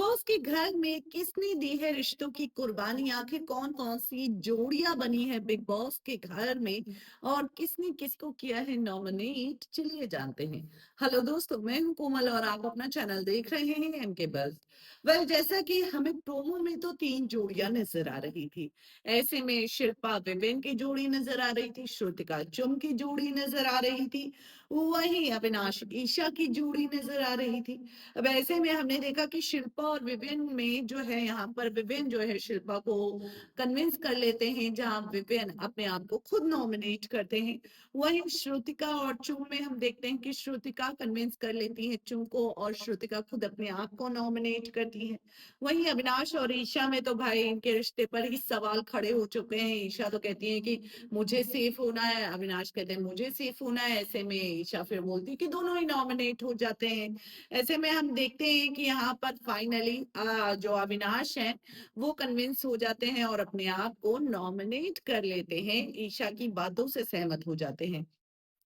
Boss के घर में किसने दी है रिश्तों की कुर्बानी? आखिर कौन कौन सी जोड़ियां बनी है बिग बॉस के घर में और किसने किसको किया है नॉमिनेट? चलिए जानते हैं। हेलो दोस्तों, मैं हूं कोमल और आप अपना चैनल देख रहे हैं एमके बस। वेल, जैसा कि हमें प्रोमो में तो 3 जोड़ियां नजर आ रही थी। ऐसे में शिल्पा विवेन की जोड़ी नजर आ रही थी, श्रुतिका चुम की जोड़ी नजर आ रही थी, वहीं अविनाश ईशा की जोड़ी नजर आ रही थी। अब ऐसे में हमने देखा कि शिल्पा और विवेन में जो है, यहाँ पर विवेन जो है शिल्पा को कन्विंस कर लेते हैं, जहां विवेन अपने आप को खुद नॉमिनेट करते हैं। वहीं श्रुतिका और चुम में हम देखते हैं कि श्रुतिका कन्विंस कर लेती है चुम को और श्रुतिका खुद अपने आप को नॉमिनेट करती है। वहीं अविनाश और ईशा में तो भाई इनके रिश्ते पर ही सवाल खड़े हो चुके हैं। ईशा तो कहती है कि मुझे सेफ होना है, अविनाश कहते हैं मुझे सेफ होना है। ऐसे में ईशा फिर बोलती है कि दोनों ही नॉमिनेट हो जाते हैं। ऐसे में हम देखते हैं कि यहाँ पर फाइनली जो अविनाश हैं वो कन्विंस हो जाते हैं और अपने आप को नॉमिनेट कर लेते हैं, ईशा की बातों से सहमत हो जाते हैं।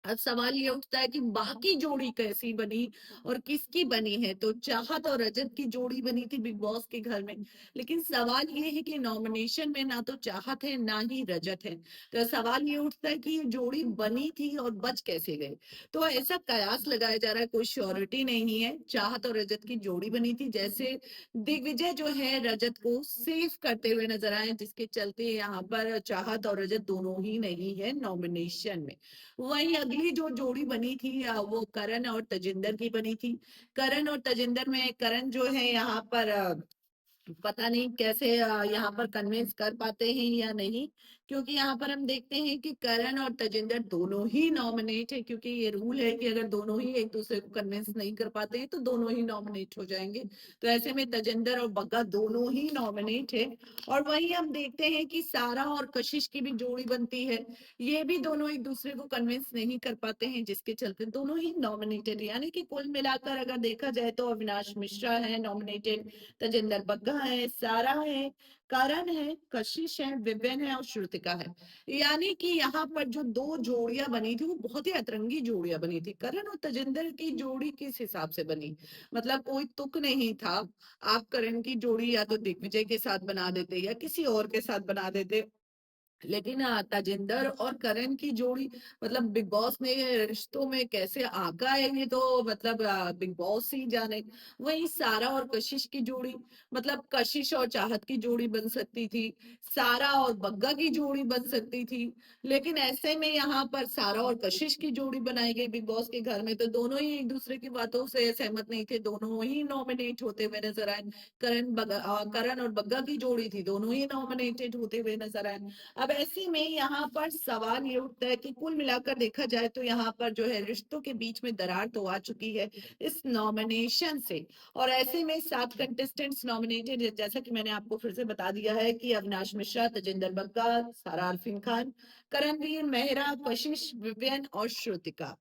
अब सवाल ये उठता है कि बाकी जोड़ी कैसी बनी और किसकी बनी है? तो चाहत और रजत की जोड़ी बनी थी बिग बॉस के घर में। लेकिन सवाल ये है कि नॉमिनेशन में ना तो चाहत है ना ही रजत है। तो सवाल ये उठता है कि ये जोड़ी बनी थी और बच कैसे गए? तो ऐसा कयास लगाया जा रहा है, कोई श्योरिटी नहीं है। चाहत और रजत की जोड़ी बनी थी, जैसे दिग्विजय जो है रजत को सेफ करते हुए नजर आए, जिसके चलते यहाँ पर चाहत और रजत दोनों ही नहीं है नॉमिनेशन में। वहीं अगली जो जोड़ी बनी थी वो करण और तजिंदर की बनी थी। करण और तजिंदर में करण जो है यहाँ पर पता नहीं कैसे यहाँ पर कन्विंस कर पाते हैं या नहीं, क्योंकि यहाँ पर हम देखते हैं कि करण और तजिंदर दोनों ही नॉमिनेट है, क्योंकि ये रूल है कि अगर दोनों ही एक दूसरे को कन्विंस नहीं कर पाते हैं तो दोनों ही नॉमिनेट हो जाएंगे। तो ऐसे में तजिंदर और बग्गा दोनों ही नॉमिनेट है। और वहीं हम देखते हैं कि सारा और कशिश की भी जोड़ी बनती है। ये भी दोनों एक दूसरे को कन्विंस नहीं कर पाते हैं, जिसके चलते दोनों ही नॉमिनेटेड, यानी कि कुल मिलाकर अगर देखा जाए तो अविनाश मिश्रा है नॉमिनेटेड, तजिंदर बग्गा है, सारा है, करण है, कशिश है, विवेन है और श्रुतिका है। यानी कि यहाँ पर जो 2 जोड़ियां बनी थी वो बहुत ही अतरंगी जोड़ियां बनी थी। करण और तजिंदर की जोड़ी किस हिसाब से बनी? मतलब कोई तुक नहीं था। आप करण की जोड़ी या तो दिग्विजय के साथ बना देते या किसी और के साथ बना देते, लेकिन तजिंदर और करण की जोड़ी, मतलब बिग बॉस ने रिश्तों में कैसे आका है ये तो मतलब बिग बॉस ही जाने। वहीं सारा और कशिश की जोड़ी, मतलब कशिश और चाहत की जोड़ी बन सकती थी, सारा और बग्गा की जोड़ी बन सकती थी। लेकिन ऐसे में यहाँ पर सारा और कशिश की जोड़ी बनाई गई बिग बॉस के घर में, तो दोनों ही एक दूसरे की बातों से सहमत नहीं थे, दोनों ही नॉमिनेट होते हुए नजर आए। करण और बग्गा की जोड़ी थी, दोनों ही नॉमिनेटेड होते हुए नजर आए। अब ऐसे में यहाँ पर सवाल ये उठता है कि कुल मिलाकर देखा जाए तो यहाँ पर जो है रिश्तों के बीच में दरार तो आ चुकी है इस नॉमिनेशन से। और ऐसे में 7 कंटेस्टेंट्स नॉमिनेटेड, जैसा कि मैंने आपको फिर से बता दिया है कि अविनाश मिश्रा, तजिंदर बग्गा, सारा अरफीन खान, करणवीर मेहरा, कशिश, विवियन और श्रुतिका।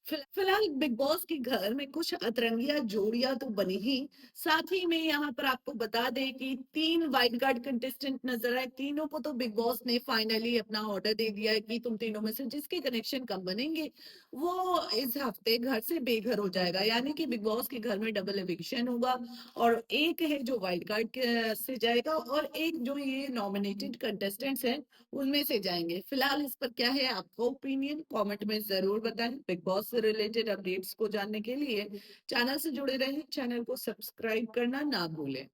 फिलहाल बिग बॉस के घर में कुछ अतरंगिया जोड़ियां तो बनी ही। साथ ही में यहाँ पर आपको बता दें कि 3 वाइल्ड कार्ड कंटेस्टेंट नजर आए, तीनों को तो बिग बॉस ने फाइनली अपना ऑर्डर दे दिया है कि तुम तीनों में से जिसके कनेक्शन कम बनेंगे वो इस हफ्ते घर से बेघर हो जाएगा। यानी कि बिग बॉस के घर में डबल एविक्शन होगा और एक है जो वाइल्ड कार्ड से जाएगा और एक जो ये नॉमिनेटेड कंटेस्टेंट्स हैं उनमें से जाएंगे। फिलहाल इस पर क्या है आपका ओपिनियन, कमेंट में जरूर बताएं। बिग बॉस से रिलेटेड अपडेट्स को जानने के लिए चैनल से जुड़े रहें, चैनल को सब्सक्राइब करना ना भूलें।